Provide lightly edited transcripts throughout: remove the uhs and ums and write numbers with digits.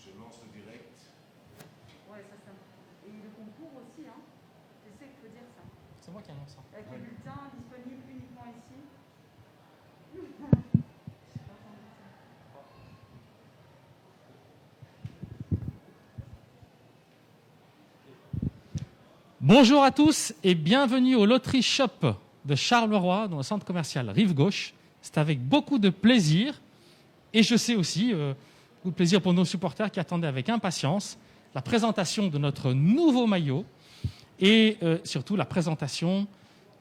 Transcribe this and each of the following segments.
Je lance le direct. Ouais, ça. Et le concours aussi, hein. Je sais qu'il faut dire ça. C'est moi qui annonce ça. Avec le bulletin disponible uniquement ici. Bonjour à tous et bienvenue au Loterie Shop de Charleroi, dans le centre commercial Rive Gauche. C'est avec beaucoup de plaisir et je sais aussi beaucoup de plaisir pour nos supporters qui attendaient avec impatience la présentation de notre nouveau maillot et surtout la présentation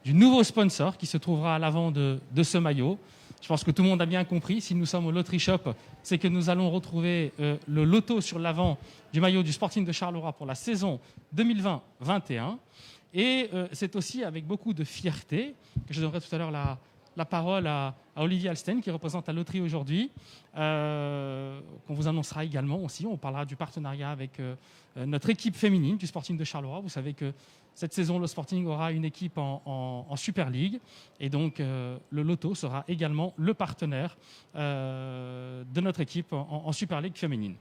du nouveau sponsor qui se trouvera à l'avant de ce maillot. Je pense que tout le monde a bien compris. Si nous sommes au Loterie Shop, c'est que nous allons retrouver le loto sur l'avant du maillot du Sporting de Charleroi pour la saison 2020-21. Et c'est aussi avec beaucoup de fierté que je donnerai tout à l'heure la parole à Olivier Alsten, qui représente la loterie aujourd'hui, qu'on vous annoncera également aussi. On parlera du partenariat avec notre équipe féminine du Sporting de Charleroi. Vous savez que cette saison, le Sporting aura une équipe en Super League. Et donc, le loto sera également le partenaire de notre équipe en Super League féminine.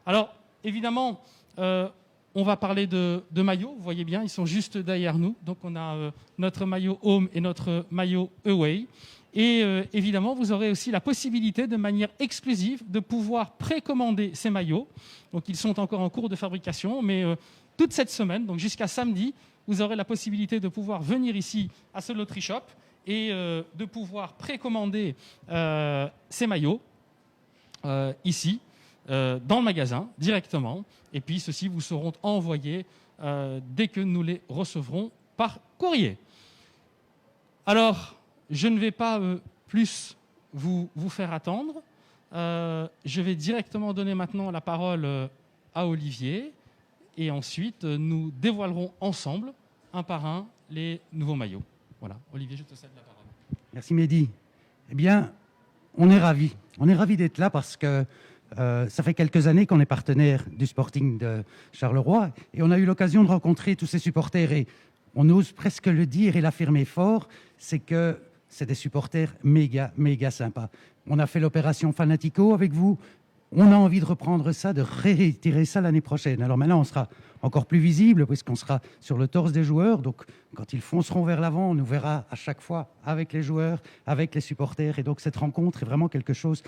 Alors, évidemment, on va parler de maillots. Vous voyez bien, ils sont juste derrière nous. Donc, on a notre maillot home et notre maillot away. Et évidemment, vous aurez aussi la possibilité, de manière exclusive, de pouvoir précommander ces maillots. Donc, ils sont encore en cours de fabrication, mais toute cette semaine, donc jusqu'à samedi, vous aurez la possibilité de pouvoir venir ici à ce Loterie Shop et de pouvoir précommander ces maillots ici, dans le magasin, directement. Et puis, ceux-ci vous seront envoyés dès que nous les recevrons par courrier. Alors, je ne vais pas plus vous faire attendre. Je vais directement donner maintenant la parole à Olivier. Et ensuite, nous dévoilerons ensemble, un par un, les nouveaux maillots. Voilà. Olivier, je te cède la parole. Merci Mehdi. Eh bien, on est ravis. On est ravis d'être là parce que ça fait quelques années qu'on est partenaire du Sporting de Charleroi et on a eu l'occasion de rencontrer tous ces supporters et on ose presque le dire et l'affirmer fort, c'est que c'est des supporters méga sympas. On a fait l'opération Fanatico avec vous. On a envie de reprendre ça, de réitérer ça l'année prochaine. Alors maintenant, on sera encore plus visible puisqu'on sera sur le torse des joueurs. Donc, quand ils fonceront vers l'avant, on nous verra à chaque fois avec les joueurs, avec les supporters. Et donc, cette rencontre est vraiment quelque chose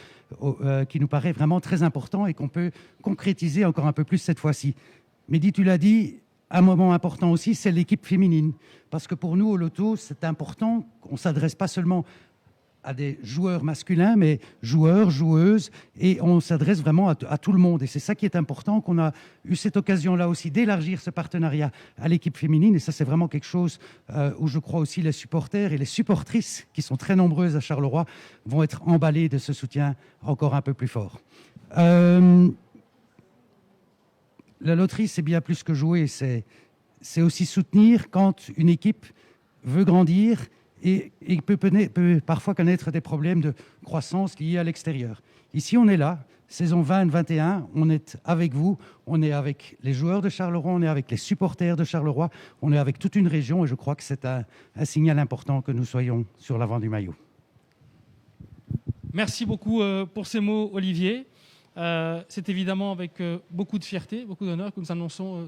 qui nous paraît vraiment très important et qu'on peut concrétiser encore un peu plus cette fois-ci. Mehdi, tu l'as dit, un moment important aussi, c'est l'équipe féminine. Parce que pour nous, au loto, c'est important qu'on ne s'adresse pas seulement à des joueurs masculins, mais joueurs, joueuses, et on s'adresse vraiment à tout le monde. Et c'est ça qui est important, qu'on a eu cette occasion-là aussi d'élargir ce partenariat à l'équipe féminine. Et ça, c'est vraiment quelque chose où je crois aussi les supporters et les supportrices, qui sont très nombreuses à Charleroi, vont être emballés de ce soutien encore un peu plus fort. La loterie, c'est bien plus que jouer, c'est aussi soutenir quand une équipe veut grandir et peut parfois connaître des problèmes de croissance liés à l'extérieur. Ici, on est là, saison 20-21, on est avec vous, on est avec les joueurs de Charleroi, on est avec les supporters de Charleroi, on est avec toute une région et je crois que c'est un signal important que nous soyons sur l'avant du maillot. Merci beaucoup pour ces mots, Olivier. C'est évidemment avec beaucoup de fierté, beaucoup d'honneur que nous annonçons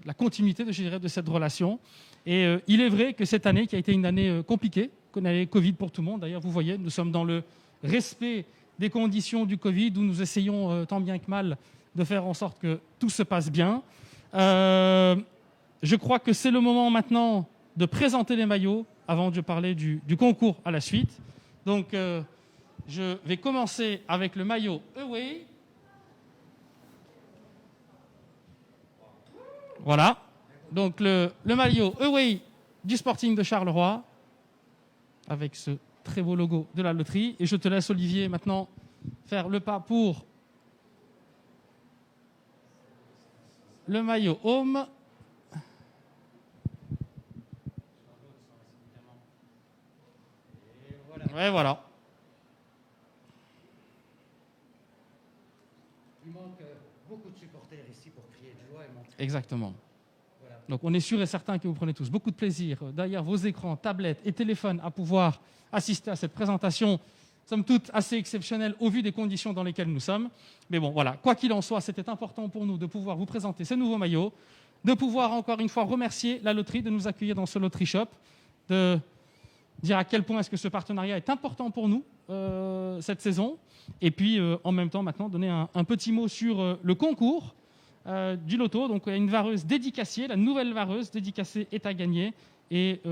la continuité de cette relation. Et il est vrai que cette année, qui a été une année compliquée, une année Covid pour tout le monde, d'ailleurs vous voyez, nous sommes dans le respect des conditions du Covid, où nous essayons tant bien que mal de faire en sorte que tout se passe bien. Je crois que c'est le moment maintenant de présenter les maillots avant de parler du concours à la suite. Donc je vais commencer avec le maillot away. Voilà, donc le maillot away du Sporting de Charleroi, avec ce très beau logo de la loterie. Et je te laisse, Olivier, maintenant faire le pas pour le maillot home. Et voilà. Il manque beaucoup de supporters ici pour crier de joie et montrer. Exactement. Voilà. Donc on est sûr et certain que vous prenez tous beaucoup de plaisir derrière vos écrans, tablettes et téléphones à pouvoir assister à cette présentation somme toute assez exceptionnel au vu des conditions dans lesquelles nous sommes. Mais bon, voilà, quoi qu'il en soit, c'était important pour nous de pouvoir vous présenter ces nouveaux maillots, de pouvoir encore une fois remercier la loterie de nous accueillir dans ce Loterie Shop, de dire à quel point est-ce que ce partenariat est important pour nous cette saison, et puis en même temps maintenant donner un petit mot sur le concours du loto. Donc il y a une vareuse dédicacée, la nouvelle vareuse dédicacée est à gagner, et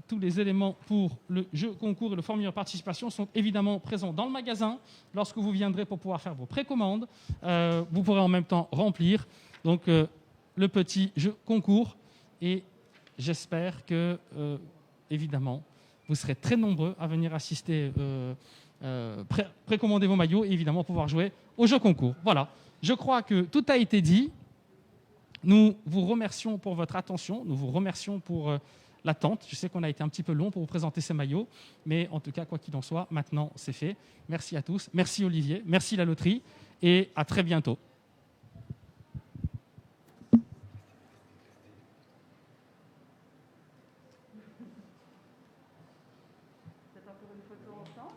tous les éléments pour le jeu concours et le formulaire de participation sont évidemment présents dans le magasin lorsque vous viendrez pour pouvoir faire vos précommandes. Vous pourrez en même temps remplir donc le petit jeu concours, et j'espère que évidemment vous serez très nombreux à venir assister, précommander vos maillots et évidemment pouvoir jouer au jeu concours. Voilà, je crois que tout a été dit. Nous vous remercions pour votre attention, nous vous remercions pour l'attente. Je sais qu'on a été un petit peu long pour vous présenter ces maillots, mais en tout cas, quoi qu'il en soit, maintenant c'est fait. Merci à tous, merci Olivier, merci la loterie, et à très bientôt. Peut-être encore une photo ensemble.